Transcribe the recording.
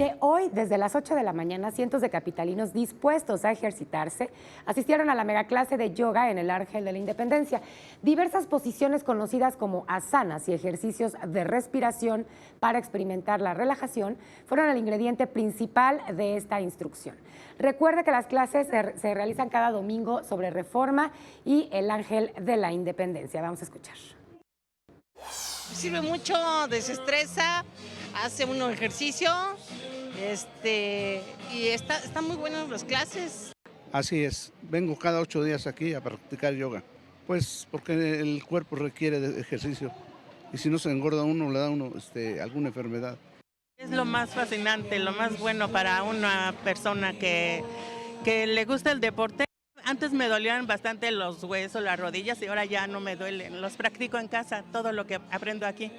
Mire, hoy desde las 8 de la mañana, cientos de capitalinos dispuestos a ejercitarse asistieron a la megaclase de yoga en el Ángel de la Independencia. Diversas posiciones conocidas como asanas y ejercicios de respiración para experimentar la relajación fueron el ingrediente principal de esta instrucción. Recuerde que las clases se realizan cada domingo sobre Reforma y el Ángel de la Independencia. Vamos a escuchar. Sirve mucho, desestresa, hace uno ejercicio, y están muy buenas las clases. Así es, vengo cada 8 días aquí a practicar yoga, pues porque el cuerpo requiere de ejercicio y si no se engorda uno, le da uno alguna enfermedad. Es lo más fascinante, lo más bueno para una persona que le gusta el deporte. Antes me dolían bastante los huesos, las rodillas y ahora ya no me duelen. Los practico en casa, todo lo que aprendo aquí.